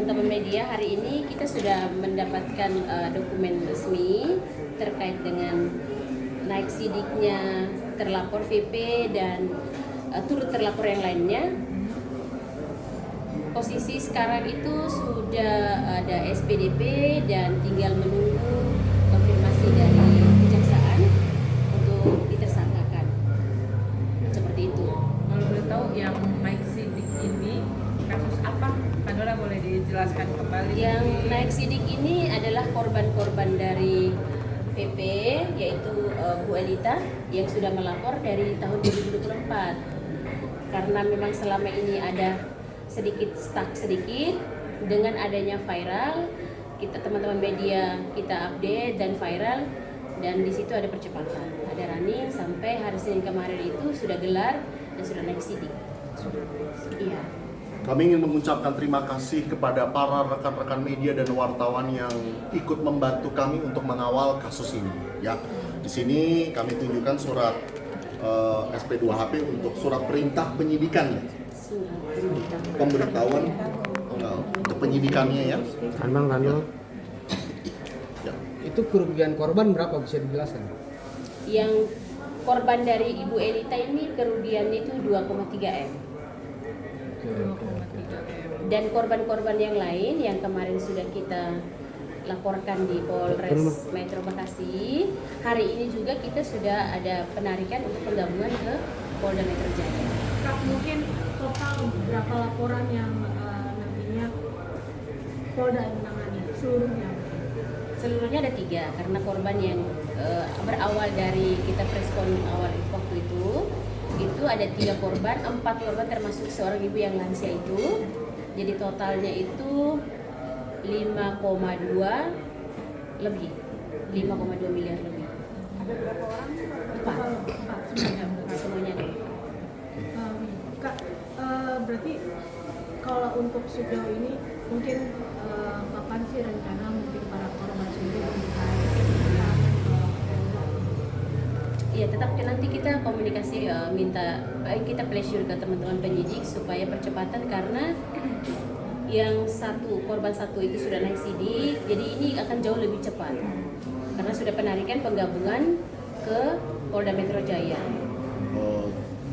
teman-teman media, hari ini kita sudah mendapatkan dokumen resmi terkait dengan naik sidiknya terlapor VP dan turut terlapor yang lainnya. Posisi sekarang itu sudah ada SPDP dan tinggal menunggu konfirmasi dari kejaksaan untuk ditersangkakan. Seperti itu. Kalau boleh tahu yang naik sidik ini kasus apa? Kanora boleh dijelaskan kembali? Yang naik sidik ini adalah korban-korban dari VP, yaitu Bu Elita yang sudah melapor dari tahun 2024. Karena memang selama ini ada sedikit stuck dengan adanya viral, kita teman-teman media kita update dan viral, dan di situ ada percepatan, ada running sampai hari Senin kemarin itu sudah gelar dan sudah naik sidik. Iya. Kami ingin mengucapkan terima kasih kepada para rekan-rekan media dan wartawan yang ikut membantu kami untuk mengawal kasus ini. Ya, di sini kami tunjukkan surat SP2HP untuk surat perintah penyidikan, pemberitahuan untuk penyidikannya ya. Ya. Itu kerugian korban berapa, bisa dijelaskan? Yang korban dari Ibu Elita ini kerugiannya itu 2,3 M. Dan korban-korban yang lain yang kemarin sudah kita laporkan di Polres Metro Bekasi, hari ini juga kita sudah ada penarikan untuk penggabungan ke Polda Metro Jaya. Kak, mungkin total berapa laporan yang nantinya Polda menangani seluruhnya? Seluruhnya ada 3, karena korban yang berawal dari kita preskon awal waktu itu ada 3 korban, 4 korban termasuk seorang ibu yang lansia itu. Jadi totalnya itu 5,2 lebih, 5,2 miliar lebih. Ada berapa orang? 4 semuanya ada. Kak, berarti kalau untuk sejauh ini mungkin kapan sih rencana mungkin para korban sendiri Iya, tetap nanti kita komunikasi kita pressure ke teman-teman penyidik supaya percepatan, karena yang korban satu itu sudah naik sidik, jadi ini akan jauh lebih cepat karena sudah penarikan penggabungan ke Polda Metro Jaya.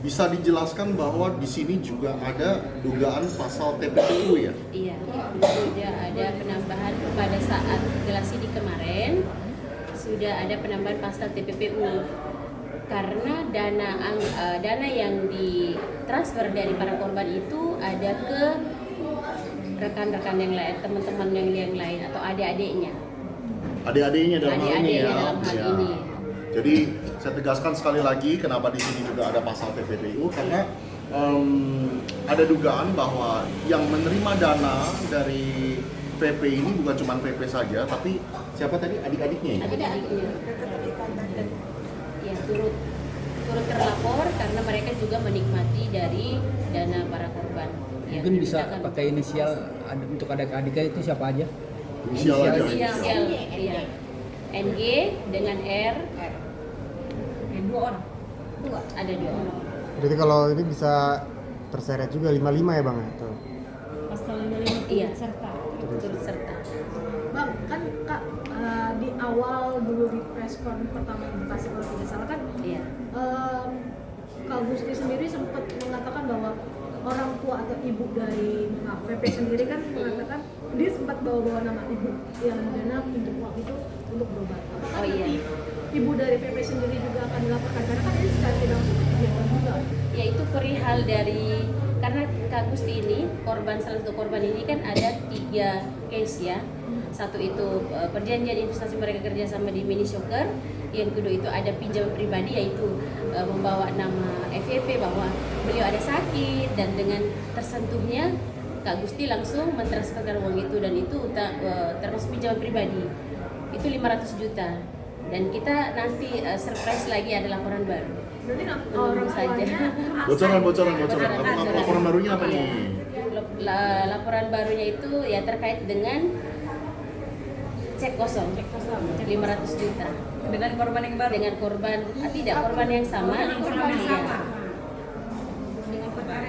Bisa dijelaskan bahwa di sini juga ada dugaan pasal TPPU ya? Iya, sudah ada penambahan pada saat gelar sidik kemarin, sudah ada penambahan pasal TPPU karena dana yang ditransfer dari para korban itu ada ke rekan-rekan yang lain, teman-teman yang lain atau adik-adiknya. Adik-adiknya dalam hal ini ya. Dalam hal Ya. ini. Jadi saya tegaskan sekali lagi kenapa di sini juga ada pasal TPPU, karena ada dugaan bahwa yang menerima dana dari VP ini bukan cuma VP saja, tapi siapa tadi, adik-adiknya ya? Adik-adiknya. Ya, turut terlapor karena mereka juga menikmati dari dana para korban. Ya, Mungkin bisa kita akan pakai inisial untuk adik-adiknya itu siapa aja? Inisial aja. Inisial, iya. NG dengan R. Oke, 2 orang. Ada 2 orang. Berarti kalau ini bisa terseret juga 55 ya Bang ya? Tuh. pasal 55 Iya. serta. Turut serta. Bang, kan Kak di awal dulu di preskon pertama di Bekasi kalau tidak salah kan Iya. Kak Gusti sendiri sempat mengatakan bahwa orang tua atau ibu dari VP sendiri kan mengatakan dia sempat bawa-bawa nama ibu yang dana untuk waktu itu untuk berobat. Apakah Oh, iya. nanti ibu dari VP sendiri juga akan dilaporkan karena kan ini secara tidak langsung kegiatan juga. Yaitu perihal dari, karena Kak Gusti ini salah satu korban ini kan ada 3 case ya. Satu itu perjanjian investasi mereka kerja sama di Mini Soccer. Yang kedua itu ada pinjaman pribadi, yaitu membawa nama FVP bahwa beliau ada sakit, dan dengan tersentuhnya Kak Gusti langsung mentransferkan uang itu, dan itu termasuk pinjaman pribadi. Itu 500 juta. Dan kita nanti surprise lagi ada laporan baru. Berarti orang tuanya Bocoran. Laporan barunya apa nih? Laporan barunya itu ya terkait dengan cek kosong 500 juta Dengan korban yang baru. dengan korban korban yang sama.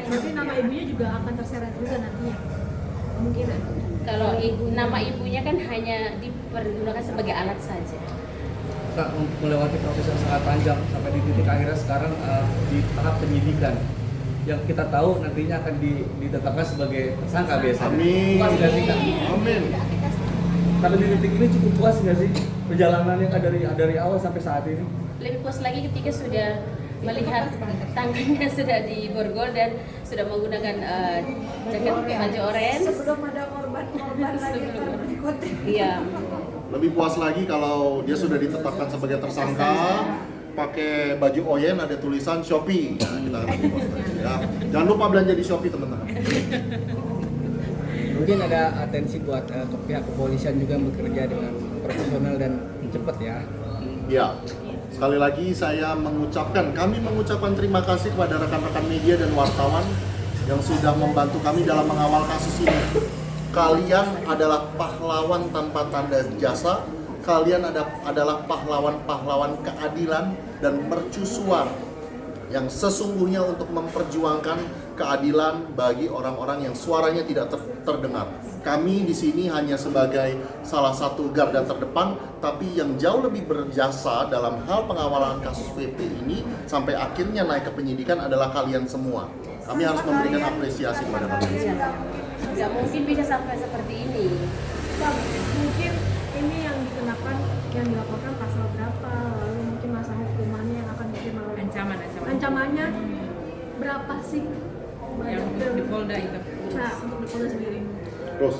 Berarti nama ibunya juga akan terseret juga nantinya. kemungkinan. Kalau nama ibunya kan hanya dipergunakan sebagai alat saja. Kak, untuk melewati proses yang sangat panjang sampai di titik akhirnya sekarang di tahap penyidikan yang kita tahu nantinya akan ditetapkan sebagai tersangka biasanya. Amin. Puas nggak sih, Kak? Amin. Karena di titik ini cukup puas nggak sih perjalanannya Kak dari awal sampai saat ini? Lebih puas lagi ketika sudah melihat tangannya sudah diborgol dan sudah menggunakan jaket baju orange. Sebelum ada korban-korban lagi berikutnya. Iya. Lebih puas lagi kalau dia sudah ditetapkan sebagai tersangka, pakai baju Oyen ada tulisan Shopee. Nah, kita akan lebih puas lagi ya. Jangan lupa belanja di Shopee teman-teman. Mungkin ada atensi buat ke pihak kepolisian juga bekerja dengan profesional dan cepat ya. Ya, sekali lagi kami mengucapkan terima kasih kepada rekan-rekan media dan wartawan yang sudah membantu kami dalam mengawal kasus ini. Kalian adalah pahlawan tanpa tanda jasa, kalian adalah pahlawan-pahlawan keadilan dan mercusuar yang sesungguhnya untuk memperjuangkan keadilan bagi orang-orang yang suaranya tidak terdengar. Kami di sini hanya sebagai salah satu garda terdepan, tapi yang jauh lebih berjasa dalam hal pengawalan kasus VP ini sampai akhirnya naik ke penyidikan adalah kalian semua. Kami harus memberikan apresiasi kepada kalian. Nggak mungkin bisa sampai seperti ini. Mungkin ini yang dikenakan, yang dilaporkan pasal berapa, lalu mungkin masa hukumannya yang akan diterima oleh ancamannya berapa sih? Yang di Polda itu. Nah, untuk di Polda sendiri. Terus,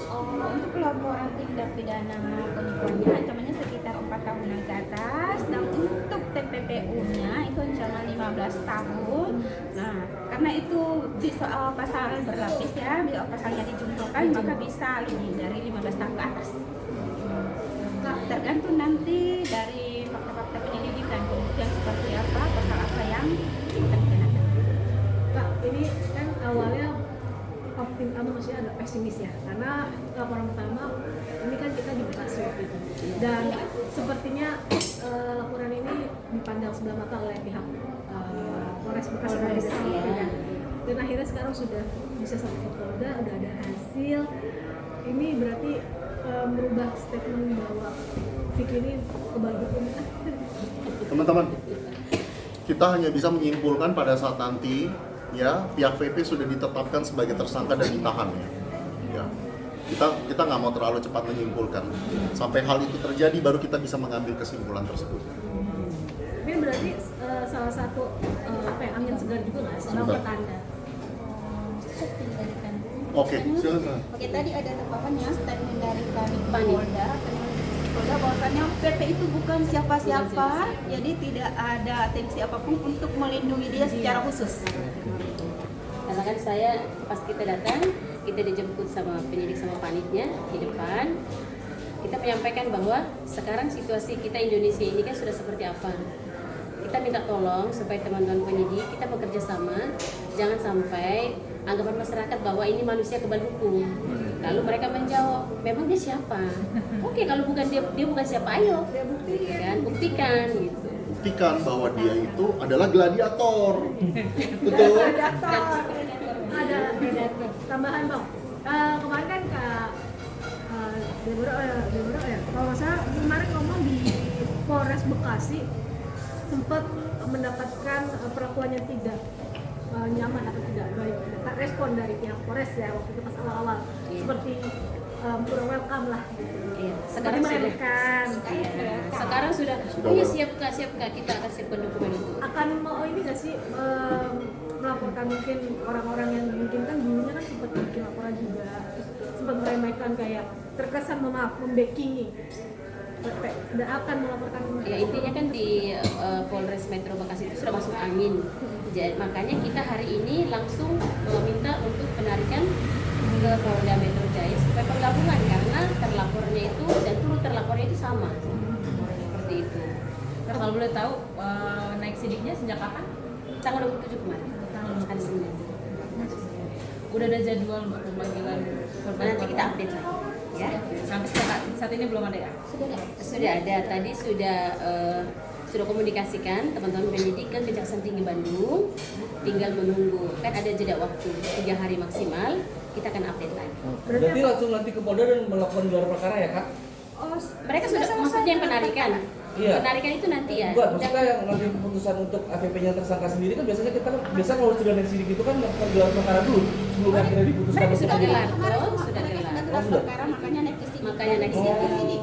Untuk pelaporan tindak pidana penipuannya ancamannya sekitar 4 tahunan ke atas, dan untuk TPPU-nya itu ancaman 15 tahun. Nah, karena itu bisa pasal berlapis ya, bila pasalnya dijumlahkan maka bisa lebih dari 15 tahun ke atas. Nah, tergantung nanti dari fakta-fakta penyelidikan kemudian seperti apa, pasal apa yang akan dikenakan. Kak, ini kan awalnya maksudnya ada pesimis ya, karena laporan pertama ini kan kita di Bekasi gitu. Dan sepertinya laporan ini dipandang sebelah mata oleh pihak Polres Bekasi dan akhirnya sekarang sudah bisa sampai ke Polda, udah ada hasil. Ini berarti merubah statement bahwa Vicky ini kebal hukum. teman-teman, kita hanya bisa menyimpulkan pada saat nanti ya pihak VP sudah ditetapkan sebagai tersangka dan ditahan ya. Kita nggak mau terlalu cepat menyimpulkan. Sampai hal itu terjadi baru kita bisa mengambil kesimpulan tersebut. Ini berarti salah satu angin segar juga nggak sih? Sebentar. Pertanda. Oke, silakan. Oke, tadi ada tanggapannya statement dari kami Pani. Polda bahwasannya PP itu bukan siapa-siapa, jadi tidak ada atensi apapun untuk melindungi dia secara khusus. Karena kan saya pas kita datang, kita dijemput sama penyidik sama panitnya di depan. Kita menyampaikan bahwa sekarang situasi kita Indonesia ini kan sudah seperti apa. Kita minta tolong supaya teman-teman penyidik kita bekerja sama, jangan sampai anggapan masyarakat bahwa ini manusia kebal hukum. Lalu mereka menjawab, memang dia siapa? Oke, kalau bukan dia bukan siapa, ayo buktikan gitu. Buktikan bahwa dia itu adalah gladiator. Betul. Ada tambahan bang. Kemarin kan Kak Deborah ya, kalau nggak salah kemarin ngomong di Polres Bekasi sempat mendapatkan perlakuan yang tidak nyaman atau tidak baik, respon dari pihak Polres ya waktu itu pas awal-awal seperti kurang welcome lah. Iya. Sekarang meremehkan. Sekarang sudah. Oh ya siap kak, kita akan siapkan dokumen itu. Akan mau ini nggak sih melaporkan mungkin orang-orang yang mungkin kan dulunya kan sempat bikin laporan juga, sempat meremehkan kayak terkesan membackingi. Dan akan melaporkan. Ya intinya kan di Polres Metro Bekasi itu sudah masuk angin. Jadi, makanya kita hari ini langsung meminta untuk penarikan ke Polda Metro Jaya supaya penggabungan karena terlapornya itu dan turut terlapornya itu sama. Seperti itu. Nah, kalau boleh tahu naik sidiknya sejak kapan? Tanggal 27 kemarin. Hari Senin. Udah ada jadwal untuk pemanggilan korban? Nanti kita update lagi. Ya. Sampai saat ini belum ada ya? Sudah ada. Tadi sudah sudah komunikasikan teman-teman penyidik ke Kejaksaan Tinggi Bandung, tinggal menunggu, kan ada jeda waktu 3 hari maksimal, kita akan update lagi. Berarti langsung nanti ke Polda dan melakukan gelar perkara ya kak? Oh, Mereka sudah, maksudnya yang penarikan. Iya. Penarikan itu nanti ya. Bukan, maksudnya yang nanti keputusan untuk AVP-nya tersangka sendiri kan biasanya kita kan biasa kalau sudah dari sidik itu kan melakukan gelar perkara dulu sebelum akhirnya diputuskan Mereka untuk sudah penyidik. gelar. Kemarin Oh, sudah sudah mereka gelar. sudah Oh, gelar sudah. perkara, makanya naik ke sini. Makanya naik ke sini.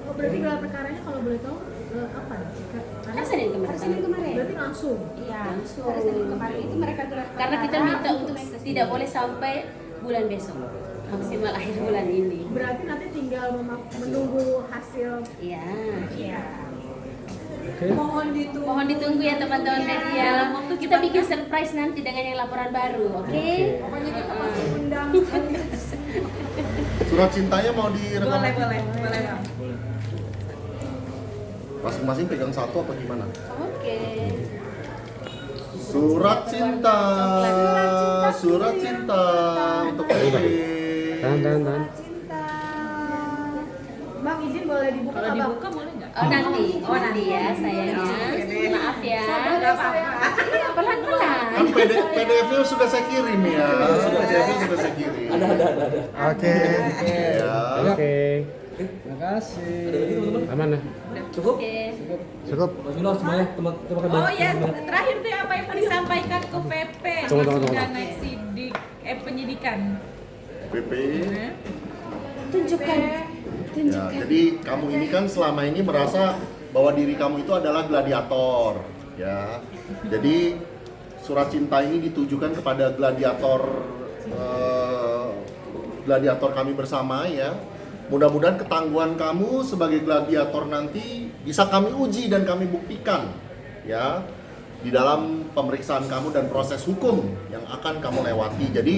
Oh, berarti gelar perkaranya kalau boleh tahu apa? Kan Senin kemarin. Hari Senin kemarin. Berarti langsung. Iya, Langsung. hari Senin kemarin itu mereka gelar perkara. Karena kita minta untuk tidak boleh sampai bulan besok, maksimal akhir bulan ini. Berarti nanti tinggal menunggu hasil. Iya. Iya. Mohon ditunggu ya teman-teman media. Kita bikin surprise nanti dengan yang laporan baru, oke? Pokoknya kita pasti undang. Surat cintanya mau direkam? Boleh bang. Masing-masing pegang satu apa gimana? Oke. Surat cinta untuk PP. Tahan. Cinta. Bang izin boleh dibuka Kalau nggak, Bang? dibuka boleh nggak? Oh nanti ya sayangnya. Maaf ya. Iya, pelan-pelan. Kan PDF-nya sudah saya kirim ya. PDF-nya sudah saya kirim. Ada. Oke. Ya. Oke. Terima kasih. Ada lagi teman-teman? Aman lah. Cukup? Oke. Cukup. Mas Yunus semuanya terima kasih. Oh ya, terakhir tuh apa yang mau disampaikan ke VP Tunggu. sudah naik sidik penyidikan. PP. Tunjukkan. Ya, jadi kamu ini kan selama ini merasa bahwa diri kamu itu adalah gladiator, ya. Jadi surat cinta ini ditujukan kepada gladiator kami bersama, ya. Mudah-mudahan ketangguhan kamu sebagai gladiator nanti bisa kami uji dan kami buktikan, ya, di dalam pemeriksaan kamu dan proses hukum yang akan kamu lewati. Jadi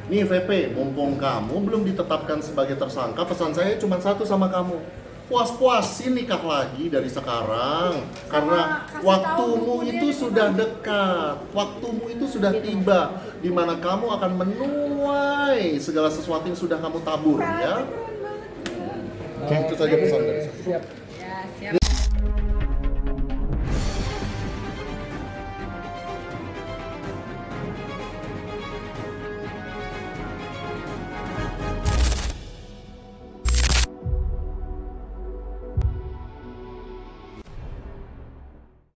nih VP, mumpung kamu belum ditetapkan sebagai tersangka, pesan saya cuma satu sama kamu. Puas-puasin nikah lagi dari sekarang. Karena kasih waktumu tahu itu sudah dekat. Waktumu itu sudah tiba di mana kamu akan menuai segala sesuatu yang sudah kamu tabur, ya. Oke. Itu saja pesan dari saya. Siap.